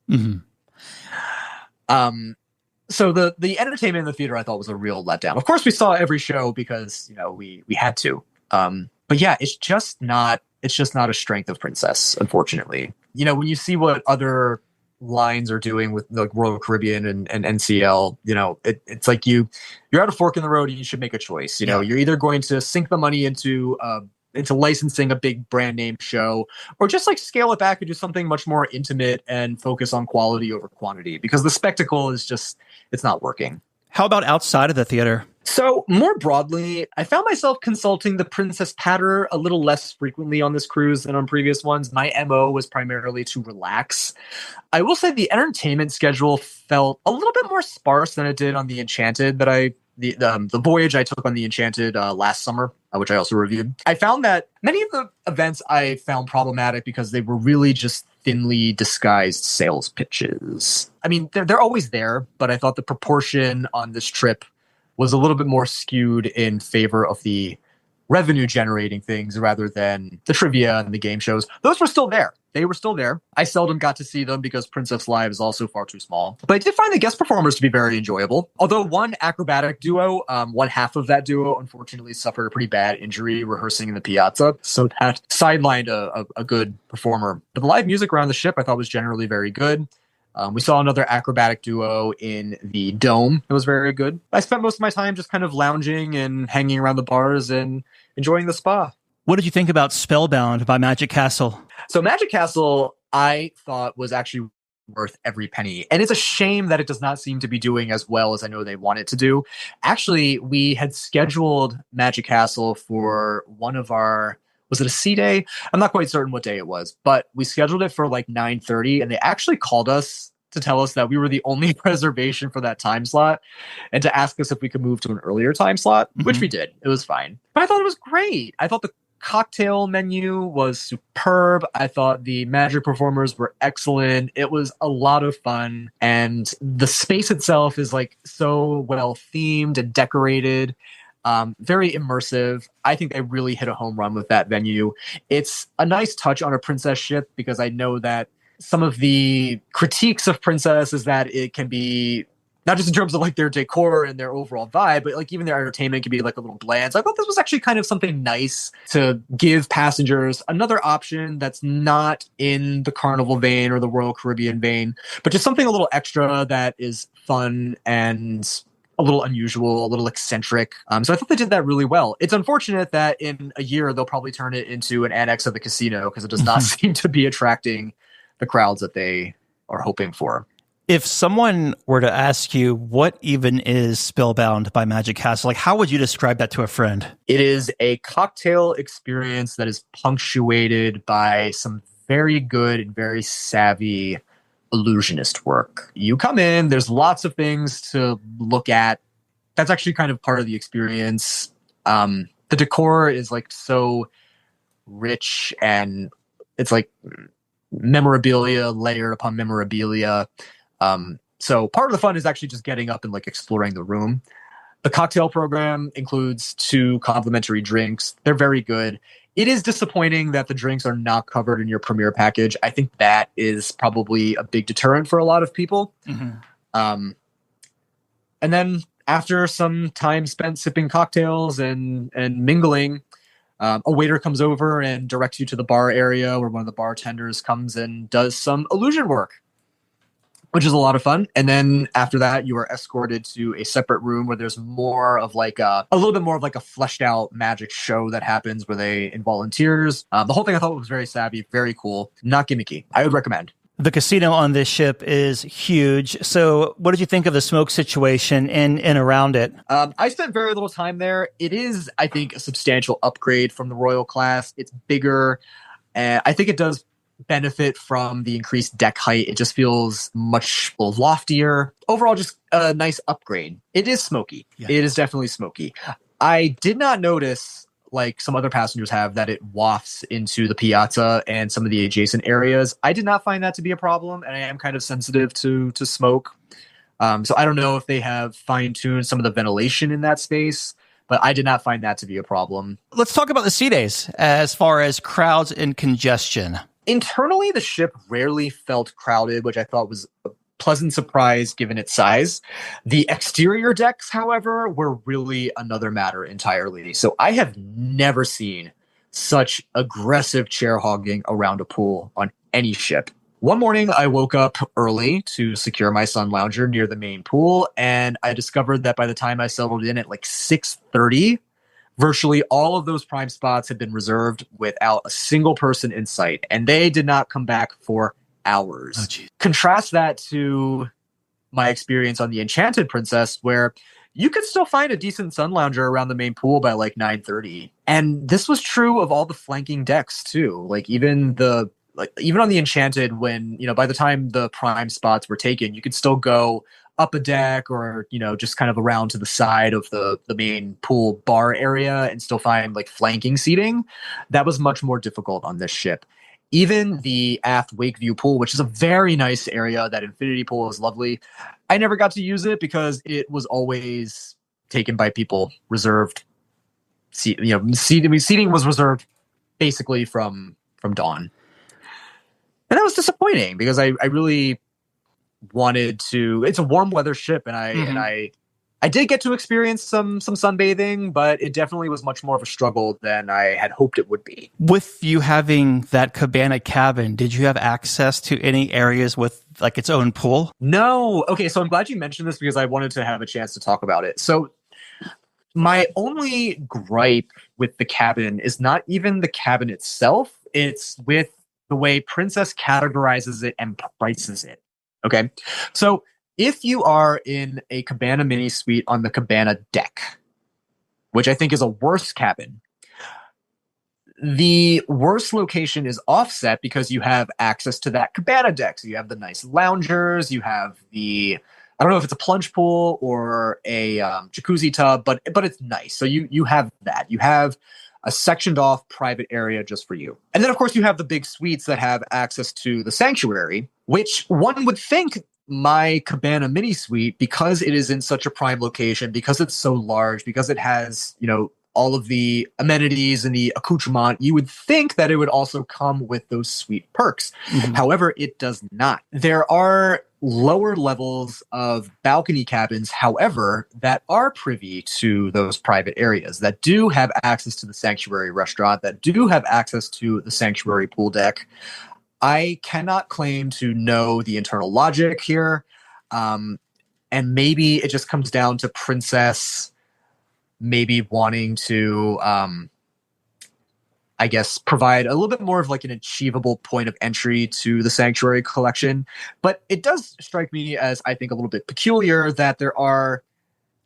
So the entertainment in the theater, I thought, was a real letdown. Of course, we saw every show because we had to. But yeah, it's just not a strength of Princess, unfortunately. When you see what other lines are doing with like Royal Caribbean and NCL, it's like you're at a fork in the road and you should make a choice. You're either going to sink the money into a into licensing a big brand name show, or just like scale it back and do something much more intimate and focus on quality over quantity, because the spectacle is just, it's not working. How about outside of the theater? So more broadly, I found myself consulting the Princess Patter a little less frequently on this cruise than on previous ones. My MO was primarily to relax. I will say the entertainment schedule felt a little bit more sparse than it did on the Enchanted the voyage I took on the Enchanted last summer, which I also reviewed. I found that many of the events I found problematic because they were really just thinly disguised sales pitches. I mean, they're always there, but I thought the proportion on this trip was a little bit more skewed in favor of the revenue generating things rather than the trivia and the game shows. Those were still there. They were still there. I seldom got to see them because Princess Live is also far too small. But I did find the guest performers to be very enjoyable. Although one acrobatic duo, one half of that duo, unfortunately suffered a pretty bad injury rehearsing in the piazza. So that sidelined a good performer. But the live music around the ship I thought was generally very good. We saw another acrobatic duo in the Dome. It was very good. I spent most of my time just kind of lounging and hanging around the bars and enjoying the spa. What did you think about Spellbound by Magic Castle? So Magic Castle, I thought was actually worth every penny. And it's a shame that it does not seem to be doing as well as I know they want it to do. Actually, we had scheduled Magic Castle for one of our... Was it a sea day? I'm not quite certain what day it was, but we scheduled it for like 9:30, and they actually called us to tell us that we were the only reservation for that time slot and to ask us if we could move to an earlier time slot, which we did. It was fine. But I thought it was great. I thought the cocktail menu was superb. I thought the magic performers were excellent. It was a lot of fun. And the space itself is like so well themed and decorated. Very immersive. I think they really hit a home run with that venue. It's a nice touch on a princess ship because I know that some of the critiques of Princess is that it can be not just in terms of like their decor and their overall vibe, but like even their entertainment can be like a little bland. So I thought this was actually kind of something nice to give passengers another option that's not in the Carnival vein or the Royal Caribbean vein, but just something a little extra that is fun and a little unusual, a little eccentric. So I thought they did that really well. It's unfortunate that in a year, they'll probably turn it into an annex of the casino because it does not seem to be attracting the crowds that they are hoping for. If someone were to ask you what even is Spellbound by Magic Castle, like how would you describe that to a friend? It is a cocktail experience that is punctuated by some very good and very savvy illusionist work. You come in, there's lots of things to look at. That's actually kind of part of the experience. The decor is like so rich and it's like memorabilia layered upon memorabilia. So part of the fun is actually just getting up and like exploring the room. The cocktail program includes 2 complimentary drinks. They're very good. It is disappointing that the drinks are not covered in your premier package. I think that is probably a big deterrent for a lot of people. And then after some time spent sipping cocktails and mingling, a waiter comes over and directs you to the bar area where one of the bartenders comes and does some illusion work, which is a lot of fun. And then after that, you are escorted to a separate room where there's more of like a little bit more of like a fleshed out magic show that happens where they involve volunteers. The whole thing I thought was very savvy, very cool, not gimmicky. I would recommend. The casino on this ship is huge. So what did you think of the smoke situation in and around it? I spent very little time there. It is, I think, a substantial upgrade from the Royal class. It's bigger. And I think it does benefit from the increased deck height. It just feels much loftier. Overall, just a nice upgrade. It is smoky. Yeah. It is definitely smoky. I did not notice, like some other passengers have, that it wafts into the piazza and some of the adjacent areas. I did not find that to be a problem, and I am kind of sensitive to smoke. So I don't know if they have fine-tuned some of the ventilation in that space, but I did not find that to be a problem. Let's talk about the sea days as far as crowds and congestion. Internally, the ship rarely felt crowded, which I thought was a pleasant surprise given its size. The exterior decks, however, were really another matter entirely. So I have never seen such aggressive chair hogging around a pool on any ship. One morning, I woke up early to secure my sun lounger near the main pool, and I discovered that by the time I settled in at like 6:30, Virtually all of those prime spots had been reserved without a single person in sight, and they did not come back for hours. Oh, contrast that to my experience on the Enchanted Princess, where you could still find a decent sun lounger around the main pool by like 9:30. And this was true of all the flanking decks too. Even on the Enchanted, when, by the time the prime spots were taken, you could still go up a deck or, just kind of around to the side of the main pool bar area and still find like flanking seating. That was much more difficult on this ship. Even the aft Wakeview pool, which is a very nice area, that infinity pool is lovely. I never got to use it because it was always taken by people reserved. Seating was reserved basically from dawn. And that was disappointing because I really wanted to. It's a warm weather ship, and I did get to experience some sunbathing, but it definitely was much more of a struggle than I had hoped it would be. With you having that cabana cabin, did you have access to any areas with like its own pool? No. Okay, so I'm glad you mentioned this because I wanted to have a chance to talk about it. So my only gripe with the cabin is not even the cabin itself. It's with the way Princess categorizes it and prices it. Okay, so if you are in a cabana mini suite on the cabana deck, which I think is a worse cabin, the worst location is offset because you have access to that cabana deck. So you have the nice loungers, you have I don't know if it's a plunge pool or a jacuzzi tub, but it's nice. So you have that. You have a sectioned off private area just for you. And then of course you have the big suites that have access to the sanctuary, which one would think my cabana mini suite, because it is in such a prime location, because it's so large, because it has, all of the amenities and the accoutrement, you would think that it would also come with those sweet perks. Mm-hmm. However, it does not. There are lower levels of balcony cabins, however, that are privy to those private areas, that do have access to the sanctuary restaurant, that do have access to the sanctuary pool deck. I cannot claim to know the internal logic here. And maybe it just comes down to Princess maybe wanting to, provide a little bit more of like an achievable point of entry to the Sanctuary collection. But it does strike me as, I think, a little bit peculiar that there are,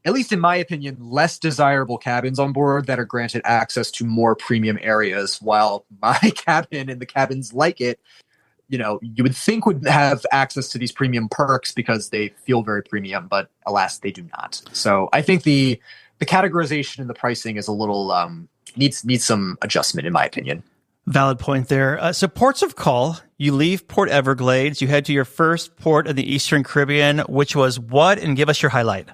at least in my opinion, less desirable cabins on board that are granted access to more premium areas, while my cabin and the cabins like it, you would think would have access to these premium perks because they feel very premium, but alas, they do not. So I think the categorization and the pricing is a little needs some adjustment, in my opinion. Valid point there. So ports of call, you leave Port Everglades, you head to your first port in the Eastern Caribbean, which was what? And give us your highlight.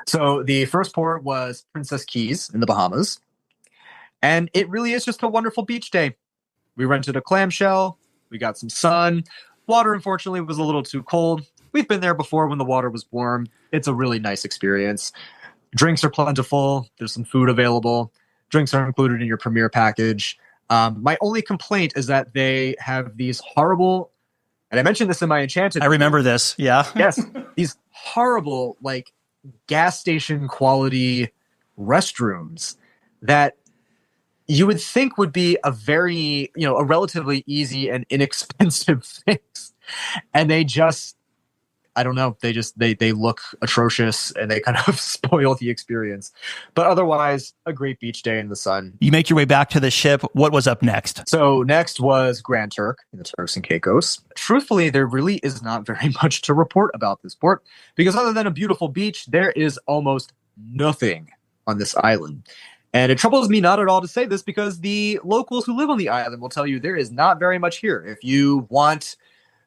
So the first port was Princess Keys in the Bahamas. And it really is just a wonderful beach day. We rented a clamshell. We got some sun. Water, unfortunately, was a little too cold. We've been there before when the water was warm. It's a really nice experience. Drinks are plentiful. There's some food available. Drinks are included in your premier package. My only complaint is that they have these horrible, and I mentioned this in my Enchanted. I remember this. Yeah. Yes. These horrible, like, gas station quality restrooms that you would think would be a very, a relatively easy and inexpensive fix. And they just, I don't know, they look atrocious and they kind of spoil the experience. But otherwise, a great beach day in the sun. You make your way back to the ship. What was up next? So next was Grand Turk in the Turks and Caicos. Truthfully, there really is not very much to report about this port because other than a beautiful beach, there is almost nothing on this island. And it troubles me not at all to say this because the locals who live on the island will tell you there is not very much here. If you want,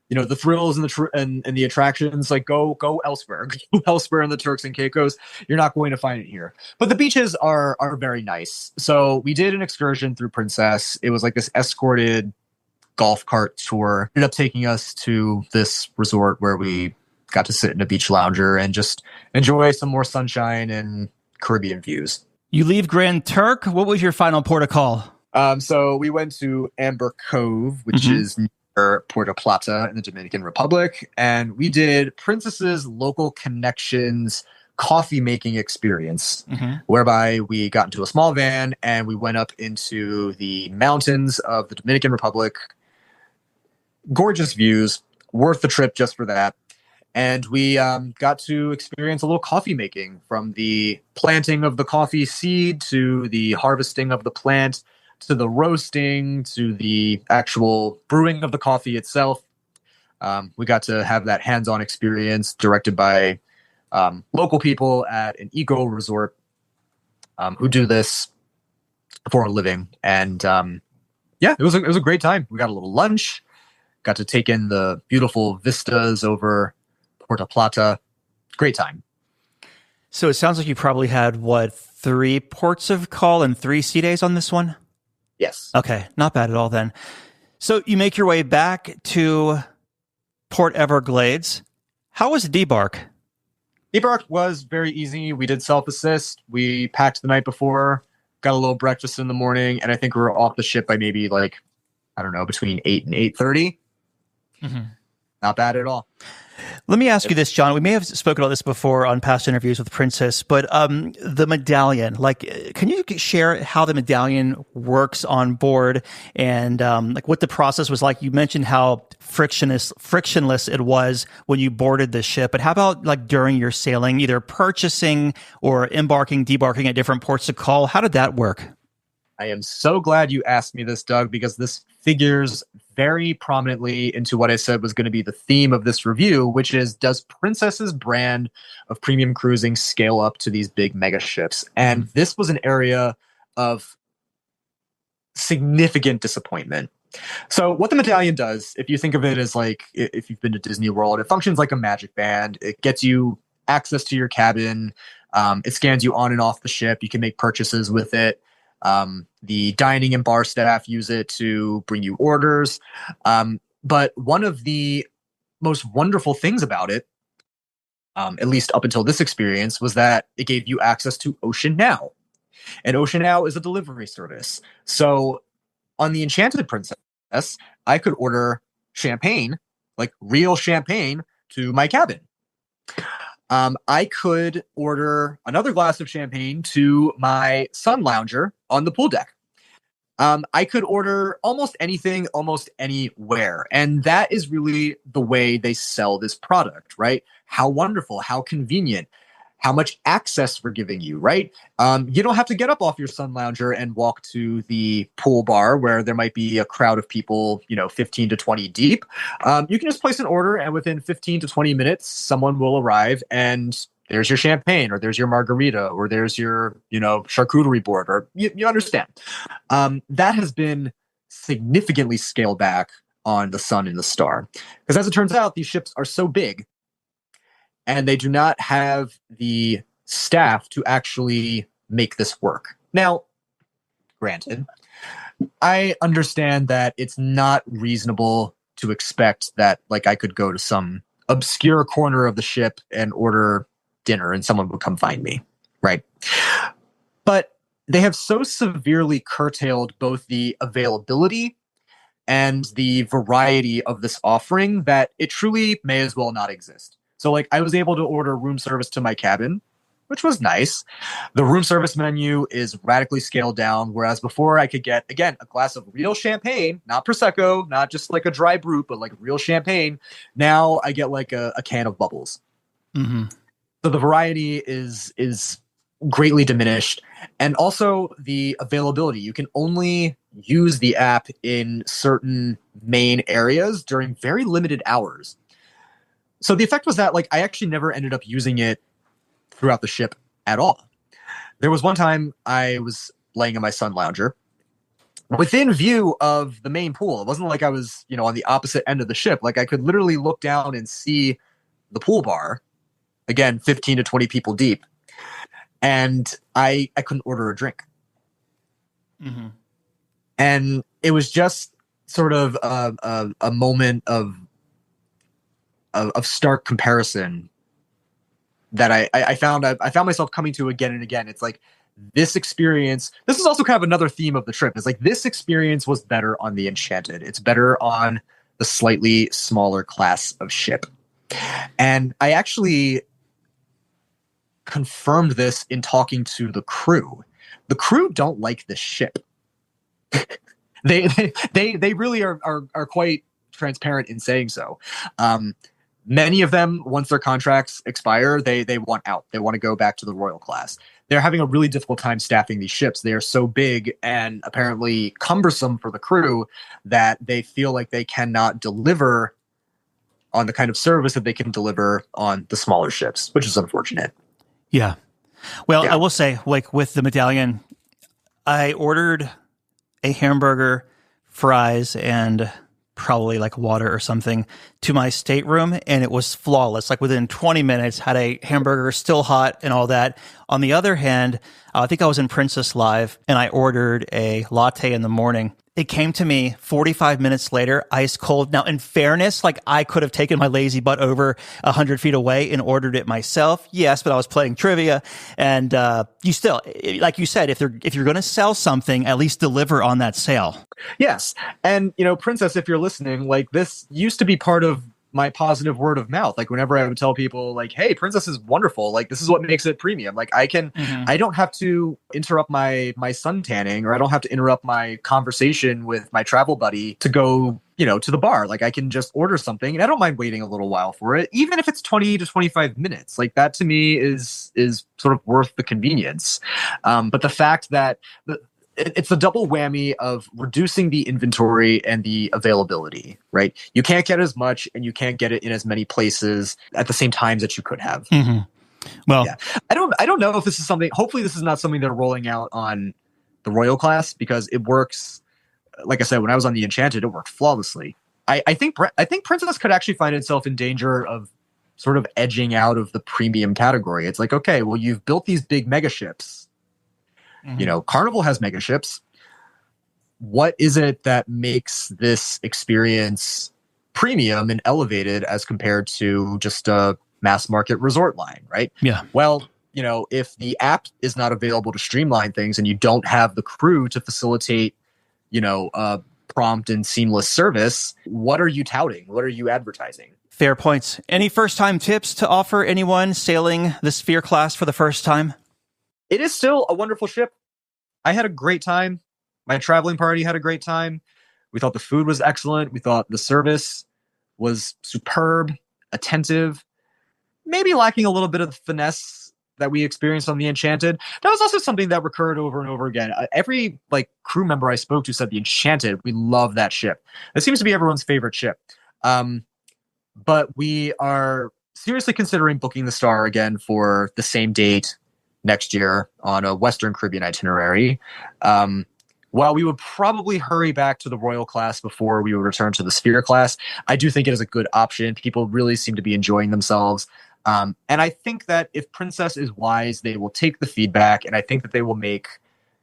the thrills and the attractions, like go elsewhere. Go elsewhere in the Turks and Caicos. You're not going to find it here. But the beaches are very nice. So we did an excursion through Princess. It was like this escorted golf cart tour. Ended up taking us to this resort where we got to sit in a beach lounger and just enjoy some more sunshine and Caribbean views. You leave Grand Turk. What was your final port of call? So we went to Amber Cove, which is near Puerto Plata in the Dominican Republic. And we did Princess's Local Connections coffee making experience, whereby we got into a small van and we went up into the mountains of the Dominican Republic. Gorgeous views, worth the trip just for that. And we got to experience a little coffee making, from the planting of the coffee seed to the harvesting of the plant to the roasting to the actual brewing of the coffee itself. We got to have that hands-on experience directed by local people at an eco resort who do this for a living. And it was a great time. We got a little lunch, got to take in the beautiful vistas over Puerto Plata. Great time. So it sounds like you probably had, 3 ports of call and 3 sea days on this one? Yes. Okay, not bad at all then. So you make your way back to Port Everglades. How was debark? Debark was very easy. We did self-assist. We packed the night before, got a little breakfast in the morning, and I think we were off the ship by maybe between 8 and 8:30. Not bad at all. Let me ask you this, John. We may have spoken about this before on past interviews with Princess, but the medallion, can you share how the medallion works on board and what the process was like? You mentioned how frictionless it was when you boarded the ship, but how about during your sailing, either purchasing or embarking, debarking at different ports of call? How did that work? I am so glad you asked me this, Doug, because this figures very prominently into what I said was going to be the theme of this review, which is, does Princess's brand of premium cruising scale up to these big mega ships? And this was an area of significant disappointment. So what the medallion does, if you think of it as if you've been to Disney World, it functions like a magic band. It gets you access to your cabin. It scans you on and off the ship. You can make purchases with it. The dining and bar staff use it to bring you orders. But one of the most wonderful things about it, at least up until this experience, was that it gave you access to Ocean Now. And Ocean Now is a delivery service. So on the Enchanted Princess, I could order champagne, real champagne, to my cabin. I could order another glass of champagne to my sun lounger on the pool deck. I could order almost anything, almost anywhere. And that is really the way they sell this product, right? How wonderful, how convenient, how much access we're giving you, right? You don't have to get up off your sun lounger and walk to the pool bar where there might be a crowd of people, 15 to 20 deep. You can just place an order, and within 15 to 20 minutes, someone will arrive, and there's your champagne, or there's your margarita, or there's your, charcuterie board, or you understand. That has been significantly scaled back on the Sun and the Star. Because as it turns out, these ships are so big, and they do not have the staff to actually make this work. Now, granted, I understand that it's not reasonable to expect that, I could go to some obscure corner of the ship and order dinner and someone would come find me, right? But they have so severely curtailed both the availability and the variety of this offering that it truly may as well not exist. So I was able to order room service to my cabin, which was nice. The room service menu is radically scaled down, whereas before I could get, again, a glass of real champagne, not Prosecco, not just a dry brut, but real champagne. Now I get a can of bubbles. Mm-hmm. So the variety is greatly diminished. And also the availability. You can only use the app in certain main areas during very limited hours. So the effect was that I actually never ended up using it throughout the ship at all. There was one time I was laying in my sun lounger within view of the main pool. It wasn't I was, on the opposite end of the ship. I could literally look down and see the pool bar, again, 15 to 20 people deep. And I couldn't order a drink. Mm-hmm. And it was just sort of a moment of stark comparison that I found myself coming to again and again. It's this experience. This is also kind of another theme of the trip. It's this experience was better on the Enchanted. It's better on the slightly smaller class of ship. And I actually confirmed this in talking to the crew. The crew don't like this ship. They really are quite transparent in saying so. Many of them, once their contracts expire, they want out. They want to go back to the Royal class. They're having a really difficult time staffing these ships. They are so big and apparently cumbersome for the crew that they feel like they cannot deliver on the kind of service that they can deliver on the smaller ships, which is unfortunate. Yeah. Well, I will say, like with the medallion, I ordered a hamburger, fries, and probably like water or something to my stateroom, and it was flawless. Like within 20 minutes, had a hamburger still hot and all that. On the other hand, I think I was in Princess Live, and I ordered a latte in the morning. It came to me 45 minutes later, ice cold. Now, in fairness, like I could have taken my lazy butt over 100 feet away and ordered it myself. Yes, but I was playing trivia, and you still, like you said, if you're going to sell something, at least deliver on that sale. Yes, and Princess, if you're listening, like this used to be part of my positive word of mouth. Like whenever I would tell people like, hey, Princess is wonderful. Like this is what makes it premium. Like I don't have to interrupt my sun tanning, or I don't have to interrupt my conversation with my travel buddy to go, to the bar. Like I can just order something and I don't mind waiting a little while for it, even if it's 20 to 25 minutes. Like that to me is sort of worth the convenience. But the fact that it's a double whammy of reducing the inventory and the availability, right? You can't get as much and you can't get it in as many places at the same times that you could have. Mm-hmm. Well, yeah. I don't know if this is something, hopefully this is not something they're rolling out on the Royal class, because it works. Like I said, when I was on the Enchanted, it worked flawlessly. I think Princess could actually find itself in danger of sort of edging out of the premium category. It's like, okay, well, you've built these big mega ships. Mm-hmm. Carnival has mega ships. What is it that makes this experience premium and elevated as compared to just a mass market resort line, right? Yeah. Well, if the app is not available to streamline things and you don't have the crew to facilitate, prompt and seamless service, what are you touting? What are you advertising? Fair points. Any first-time tips to offer anyone sailing the Sphere class for the first time? It is still a wonderful ship. I had a great time. My traveling party had a great time. We thought the food was excellent. We thought the service was superb, attentive, maybe lacking a little bit of the finesse that we experienced on the Enchanted. That was also something that recurred over and over again. Every crew member I spoke to said the Enchanted, we love that ship. That seems to be everyone's favorite ship. But we are seriously considering booking the Star again for the same date next year on a Western Caribbean itinerary. While we would probably hurry back to the Royal class before we would return to the Sphere class, I do think it is a good option. People really seem to be enjoying themselves. And I think that if Princess is wise, they will take the feedback, and I think that they will make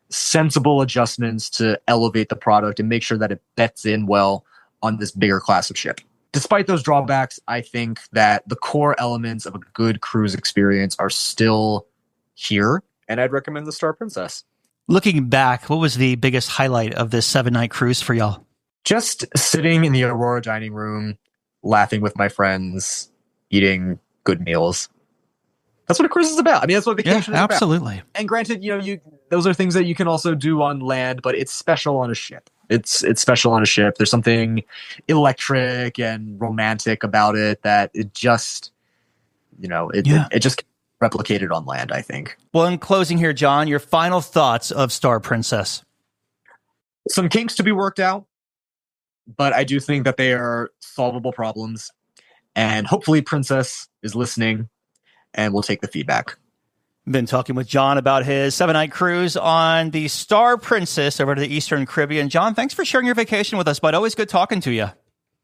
sensible adjustments to elevate the product and make sure that it bets in well on this bigger class of ship. Despite those drawbacks, I think that the core elements of a good cruise experience are still here, and I'd recommend the Star Princess. Looking back, what was the biggest highlight of this 7-night cruise for y'all? Just sitting in the Aurora dining room, laughing with my friends, eating good meals. That's what a cruise is about. I mean, that's what vacation is about. Absolutely. And granted, those are things that you can also do on land, but it's special on a ship. It's special on a ship. There's something electric and romantic about it that it just, it just replicated on land, I think. Well, in closing here, John, your final thoughts of Star Princess. Some kinks to be worked out, but I do think that they are solvable problems. And hopefully Princess is listening and will take the feedback. Been talking with John about his 7-night cruise on the Star Princess over to the Eastern Caribbean. John, thanks for sharing your vacation with us, bud. Always good talking to you.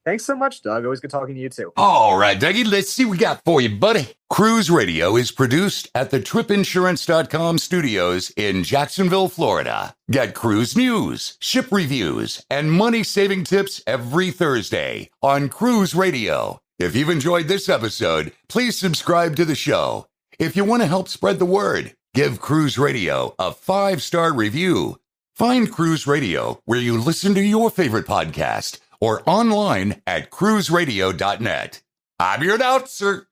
Thanks so much, Doug. Always good talking to you, too. All right, Dougie, let's see what we got for you, buddy. Cruise Radio is produced at the tripinsurance.com studios in Jacksonville, Florida. Get cruise news, ship reviews, and money-saving tips every Thursday on Cruise Radio. If you've enjoyed this episode, please subscribe to the show. If you want to help spread the word, give Cruise Radio a 5-star review. Find Cruise Radio where you listen to your favorite podcast or online at cruiseradio.net. I'm your announcer,